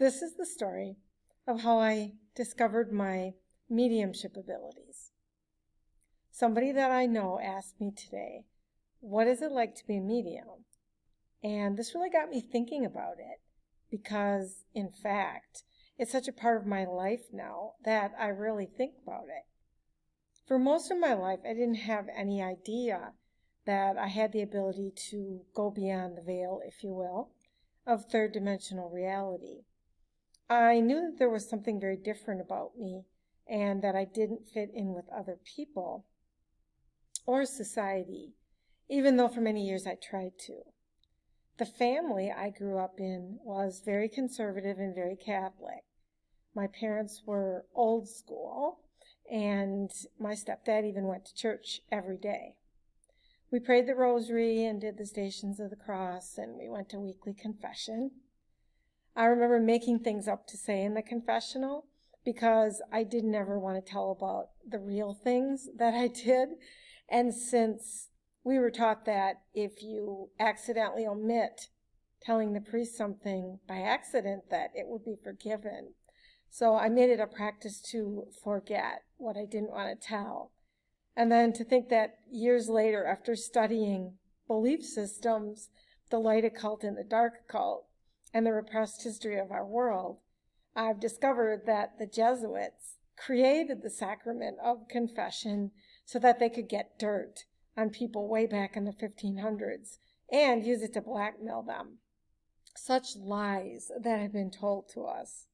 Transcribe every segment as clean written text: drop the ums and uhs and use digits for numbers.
This is the story of how I discovered my mediumship abilities. Somebody that I know asked me today, what is it like to be a medium? And this really got me thinking about it because, in fact, it's such a part of my life now that I really think about it. For most of my life, I didn't have any idea that I had the ability to go beyond the veil, if you will, of third dimensional reality. I knew that there was something very different about me and that I didn't fit in with other people or society, even though for many years I tried to. The family I grew up in was very conservative and very Catholic. My parents were old school, and my stepdad even went to church every day. We prayed the rosary and did the Stations of the Cross, and we went to weekly confession. I remember making things up to say in the confessional because I didn't ever want to tell about the real things that I did. And since we were taught that if you accidentally omit telling the priest something by accident, that it would be forgiven. So I made it a practice to forget what I didn't want to tell. And then to think that years later, after studying belief systems, the light occult and the dark occult, and the repressed history of our world, I've discovered that the Jesuits created the sacrament of confession so that they could get dirt on people way back in the 1500s and use it to blackmail them. Such lies that have been told to us.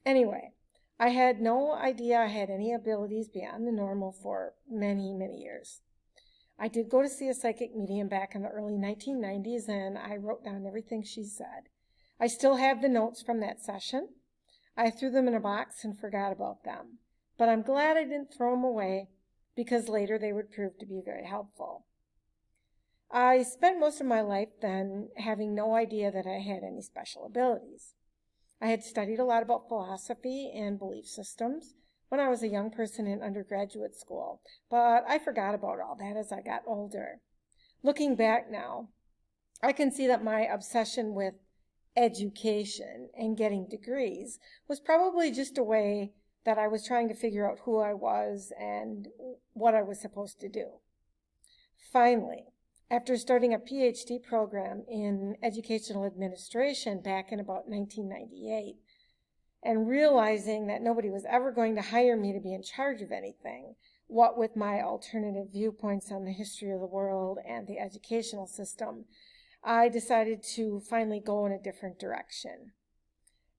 Anyway, I had no idea I had any abilities beyond the normal for many, many years. I did go to see a psychic medium back in the early 1990s, and I wrote down everything she said. I still have the notes from that session. I threw them in a box and forgot about them. But I'm glad I didn't throw them away because later they would prove to be very helpful. I spent most of my life then having no idea that I had any special abilities. I had studied a lot about philosophy and belief systems when I was a young person in undergraduate school, but I forgot about all that as I got older. Looking back now, I can see that my obsession with education and getting degrees was probably just a way that I was trying to figure out who I was and what I was supposed to do. Finally, after starting a PhD program in educational administration back in about 1998 and realizing that nobody was ever going to hire me to be in charge of anything, what with my alternative viewpoints on the history of the world and the educational system, I decided to finally go in a different direction.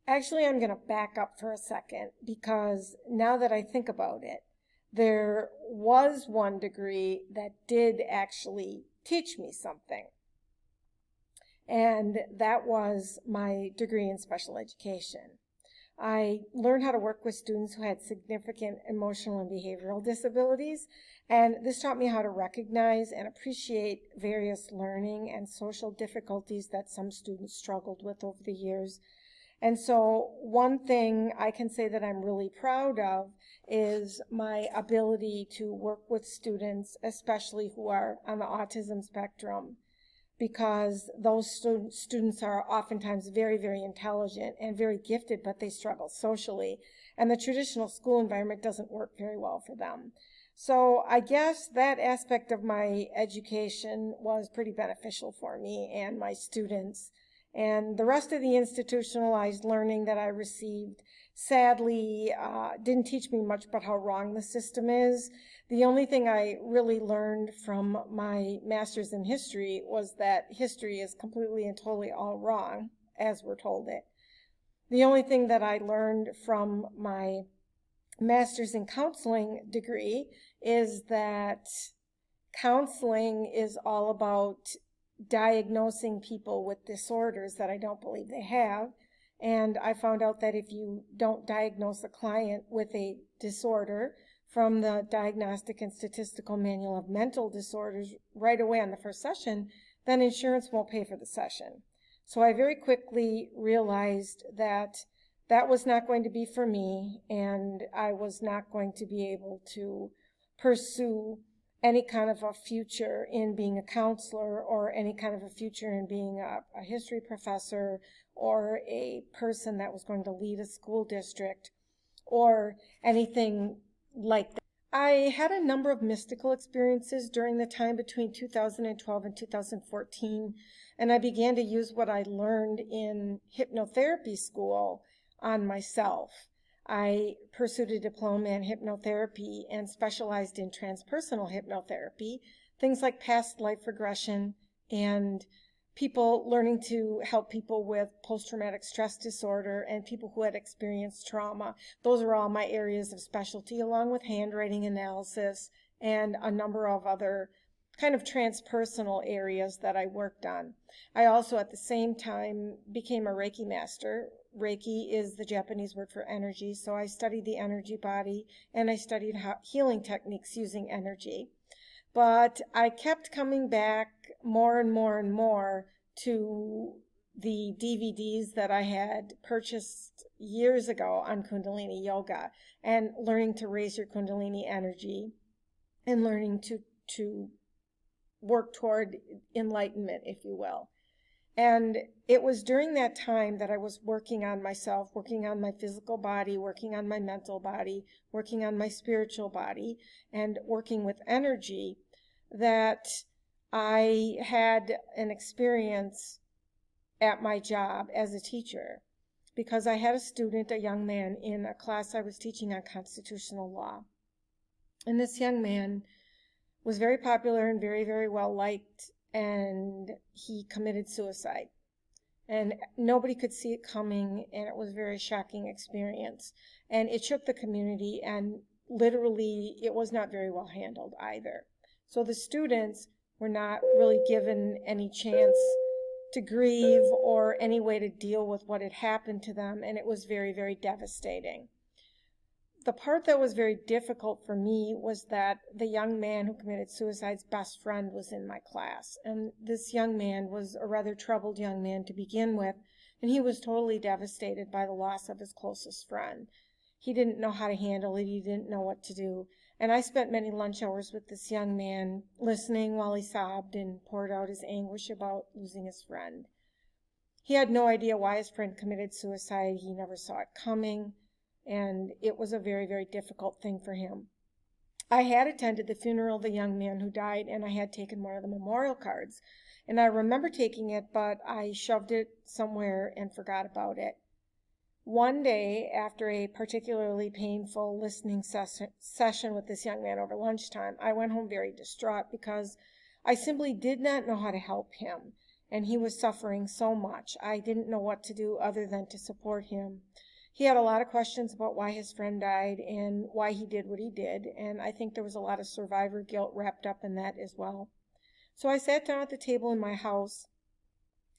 Actually, I'm going to back up for a second because now that I think about it, there was one degree that did actually teach me something. And that was my degree in special education. I learned how to work with students who had significant emotional and behavioral disabilities, and this taught me how to recognize and appreciate various learning and social difficulties that some students struggled with over the years. And so one thing I can say that I'm really proud of is my ability to work with students, especially who are on the autism spectrum, because those students are oftentimes very, very intelligent and very gifted, but they struggle socially, and the traditional school environment doesn't work very well for them. So I guess that aspect of my education was pretty beneficial for me and my students. And the rest of the institutionalized learning that I received, sadly, didn't teach me much about how wrong the system is. The only thing I really learned from my master's in history was that history is completely and totally all wrong, as we're told it. The only thing that I learned from my master's in counseling degree is that counseling is all about diagnosing people with disorders that I don't believe they have. And I found out that if you don't diagnose a client with a disorder from the Diagnostic and Statistical Manual of Mental Disorders right away on the first session, then insurance won't pay for the session. So I very quickly realized that that was not going to be for me, and I was not going to be able to pursue any kind of a future in being a counselor, or any kind of a future in being a history professor, or a person that was going to lead a school district, or anything like that. I had a number of mystical experiences during the time between 2012 and 2014, and I began to use what I learned in hypnotherapy school on myself. I pursued a diploma in hypnotherapy and specialized in transpersonal hypnotherapy, things like past life regression and people learning to help people with post-traumatic stress disorder and people who had experienced trauma. Those are all my areas of specialty, along with handwriting analysis and a number of other kind of transpersonal areas that I worked on. I also at the same time became a Reiki master. Reiki is the Japanese word for energy, so I studied the energy body and I studied healing techniques using energy. But I kept coming back more and more and more to the DVDs that I had purchased years ago on Kundalini Yoga and learning to raise your Kundalini energy and learning to work toward enlightenment, if you will. And it was during that time that I was working on myself, working on my physical body, working on my mental body, working on my spiritual body, and working with energy, that I had an experience at my job as a teacher, because I had a student, a young man, in a class I was teaching on constitutional law. And this young man was very popular and very, very well liked, and he committed suicide. And nobody could see it coming, and it was a very shocking experience. And it shook the community, and literally it was not very well handled either. So the students were not really given any chance to grieve or any way to deal with what had happened to them, and it was very, very devastating. The part that was very difficult for me was that the young man who committed suicide's best friend was in my class. And this young man was a rather troubled young man to begin with, and he was totally devastated by the loss of his closest friend. He didn't know how to handle it. He didn't know what to do. And I spent many lunch hours with this young man, listening while he sobbed and poured out his anguish about losing his friend. He had no idea why his friend committed suicide. He never saw it coming. And it was a very, very difficult thing for him. I had attended the funeral of the young man who died, and I had taken one of the memorial cards. And I remember taking it, but I shoved it somewhere and forgot about it. One day, after a particularly painful listening session with this young man over lunchtime, I went home very distraught because I simply did not know how to help him. And he was suffering so much. I didn't know what to do other than to support him. He had a lot of questions about why his friend died and why he did what he did, and I think there was a lot of survivor guilt wrapped up in that as well. So I sat down at the table in my house,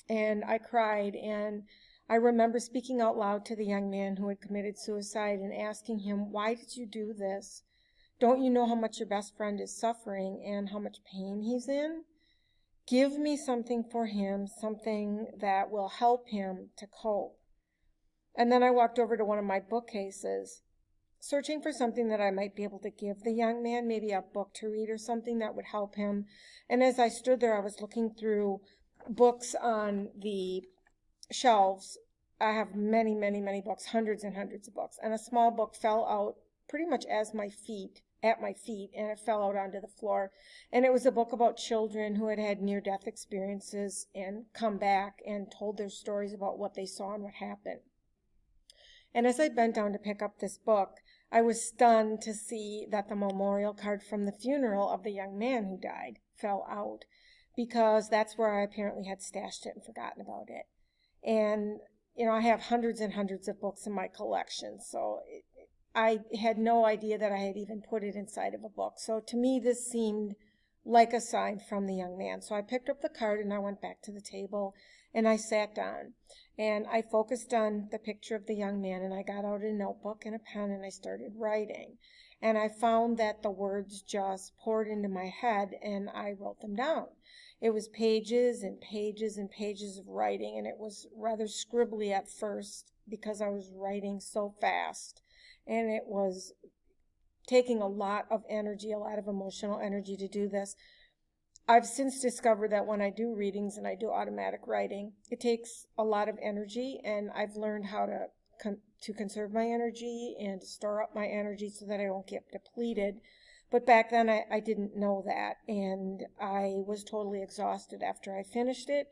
and I cried, and I remember speaking out loud to the young man who had committed suicide and asking him, "Why did you do this? Don't you know how much your best friend is suffering and how much pain he's in? Give me something for him, something that will help him to cope." And then I walked over to one of my bookcases, searching for something that I might be able to give the young man, maybe a book to read or something that would help him. And as I stood there, I was looking through books on the shelves. I have many, many, many books, hundreds and hundreds of books. And a small book fell out pretty much at my feet, and it fell out onto the floor. And it was a book about children who had had near-death experiences and come back and told their stories about what they saw and what happened. And as I bent down to pick up this book, I was stunned to see that the memorial card from the funeral of the young man who died fell out, because that's where I apparently had stashed it and forgotten about it. And, I have hundreds and hundreds of books in my collection, so I had no idea that I had even put it inside of a book. So to me, this seemed like a sign from the young man. So I picked up the card and I went back to the table and I sat down. And I focused on the picture of the young man, and I got out a notebook and a pen and I started writing. And I found that the words just poured into my head and I wrote them down. It was pages and pages and pages of writing, and it was rather scribbly at first because I was writing so fast. And it was taking a lot of energy, a lot of emotional energy to do this. I've since discovered that when I do readings and I do automatic writing, it takes a lot of energy, and I've learned how to conserve my energy and to store up my energy so that I don't get depleted. But back then I didn't know that, and I was totally exhausted after I finished it.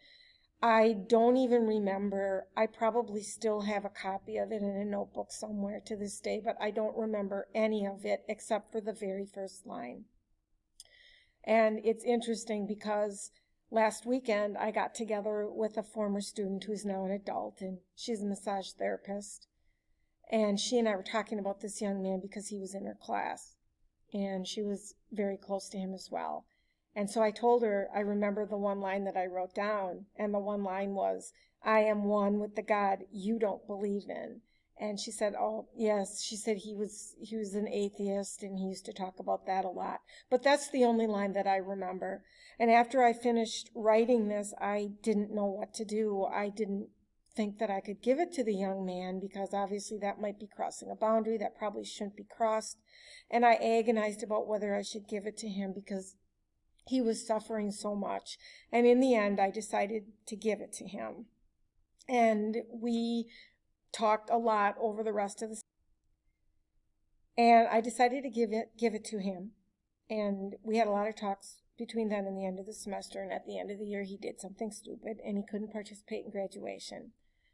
I don't even remember. I probably still have a copy of it in a notebook somewhere to this day, but I don't remember any of it except for the very first line. And it's interesting because last weekend I got together with a former student who's now an adult, and she's a massage therapist. And she and I were talking about this young man because he was in her class, and she was very close to him as well. And so I told her I remember the one line that I wrote down, and the one line was, "I am one with the God you don't believe in." And she said, "Oh, yes." She said he was an atheist, and he used to talk about that a lot. But that's the only line that I remember. And after I finished writing this, I didn't know what to do. I didn't think that I could give it to the young man because obviously that might be crossing a boundary that probably shouldn't be crossed. And I agonized about whether I should give it to him because he was suffering so much. And in the end, I decided to give it to him. And we talked a lot over the rest of the, and I decided to give it to him. And we had a lot of talks between then and the end of the semester. And at the end of the year, he did something stupid and he couldn't participate in graduation.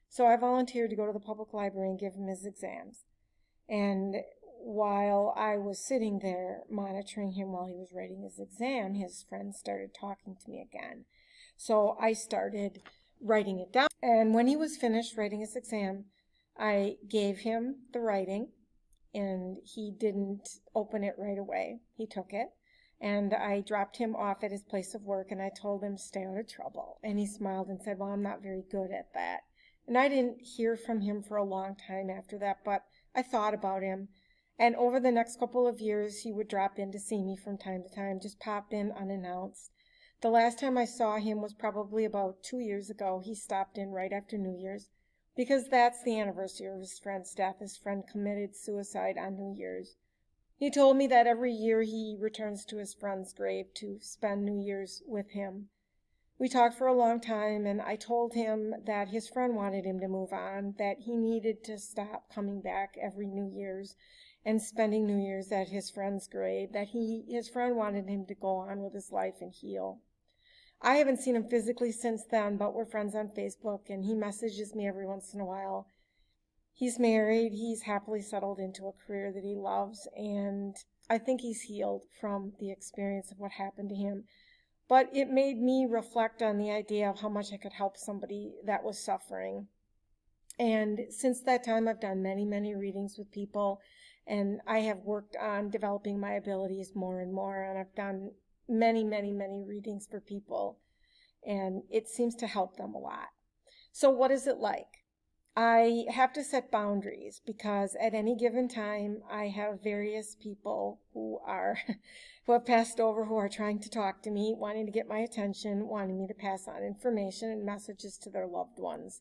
So I volunteered to go to the public library and give him his exams. And while I was sitting there monitoring him while he was writing his exam, his friends started talking to me again. So I started writing it down. And when he was finished writing his exam, I gave him the writing, and he didn't open it right away. He took it, and I dropped him off at his place of work, and I told him, "Stay out of trouble." And he smiled and said, "Well, I'm not very good at that." And I didn't hear from him for a long time after that, but I thought about him. And over the next couple of years, he would drop in to see me from time to time, just pop in unannounced. The last time I saw him was probably about 2 years ago. He stopped in right after New Year's because that's the anniversary of his friend's death. His friend committed suicide on New Year's. He told me that every year he returns to his friend's grave to spend New Year's with him. We talked for a long time, and I told him that his friend wanted him to move on, that he needed to stop coming back every New Year's and spending New Year's at his friend's grave, that his friend wanted him to go on with his life and heal. I haven't seen him physically since then, but we're friends on Facebook, and he messages me every once in a while. He's married, he's happily settled into a career that he loves, and I think he's healed from the experience of what happened to him. But it made me reflect on the idea of how much I could help somebody that was suffering. And since that time, I've done many, many readings with people, and I have worked on developing my abilities more and more, and I've done many, many, many readings for people, and it seems to help them a lot. So what is it like? I have to set boundaries because at any given time, I have various people who have passed over, who are trying to talk to me, wanting to get my attention, wanting me to pass on information and messages to their loved ones.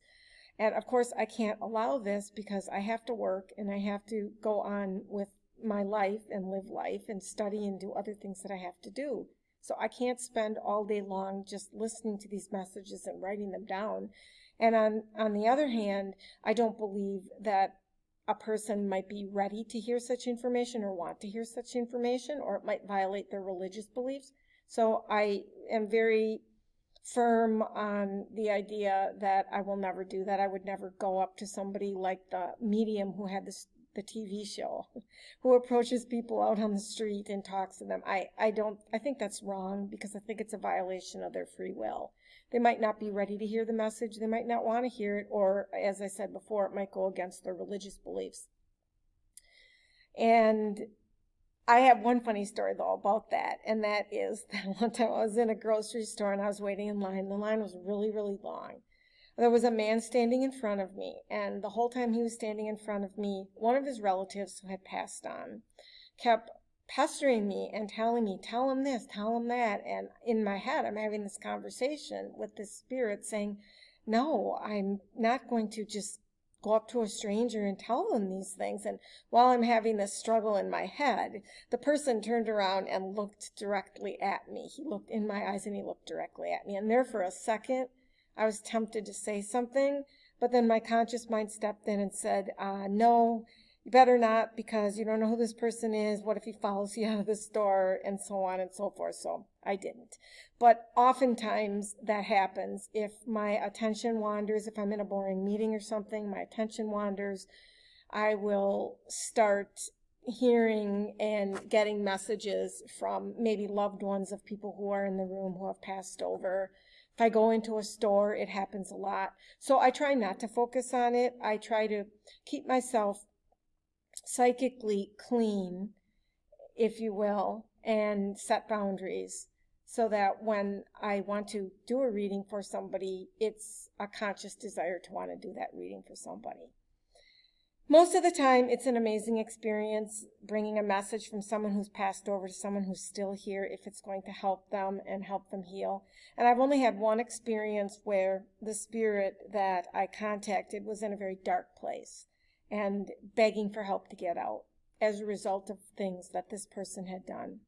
And of course, I can't allow this because I have to work and I have to go on with my life and live life and study and do other things that I have to do. So I can't spend all day long just listening to these messages and writing them down. And on the other hand, I don't believe that a person might be ready to hear such information or want to hear such information, or it might violate their religious beliefs. So I am very firm on the idea that I will never do that. I would never go up to somebody like the medium who had the TV show, who approaches people out on the street and talks to them. I think that's wrong because I think it's a violation of their free will. They might not be ready to hear the message. They might not want to hear it, or as I said before, it might go against their religious beliefs. And I have one funny story, though, about that, and that is that one time I was in a grocery store and I was waiting in line. The line was really, really long. There was a man standing in front of me, and the whole time he was standing in front of me, one of his relatives who had passed on kept pestering me and telling me, "Tell him this, tell him that." And in my head, I'm having this conversation with this spirit saying, "No, I'm not going to just go up to a stranger and tell them these things. And while I'm having this struggle in my head, the person turned around and looked directly at me. He looked in my eyes and he looked directly at me. And there for a second, I was tempted to say something, but then my conscious mind stepped in and said, no, you better not, because you don't know who this person is. What if he follows you out of the store, and so on and so forth. So I didn't. But oftentimes that happens. If my attention wanders, if I'm in a boring meeting or something, my attention wanders, I will start hearing and getting messages from maybe loved ones of people who are in the room who have passed over. If I go into a store, it happens a lot. So I try not to focus on it. I try to keep myself psychically clean, if you will, and set boundaries so that when I want to do a reading for somebody, it's a conscious desire to want to do that reading for somebody. Most of the time, it's an amazing experience bringing a message from someone who's passed over to someone who's still here, if it's going to help them and help them heal. And I've only had one experience where the spirit that I contacted was in a very dark place and begging for help to get out as a result of things that this person had done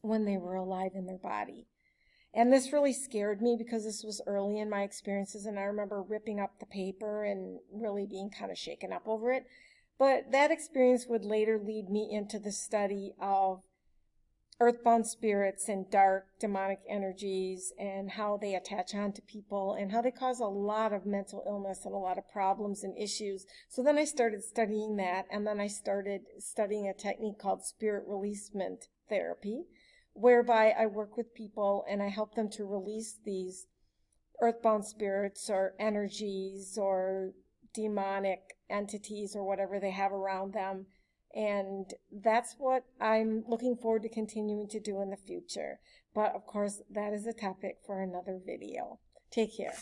when they were alive in their body. And this really scared me because this was early in my experiences, and I remember ripping up the paper and really being kind of shaken up over it. But that experience would later lead me into the study of earthbound spirits and dark demonic energies and how they attach on to people and how they cause a lot of mental illness and a lot of problems and issues. So then I started studying that, and then I started studying a technique called spirit releasement therapy, whereby I work with people and I help them to release these earthbound spirits or energies or demonic entities or whatever they have around them. And that's what I'm looking forward to continuing to do in the future. But of course, that is a topic for another video. Take care.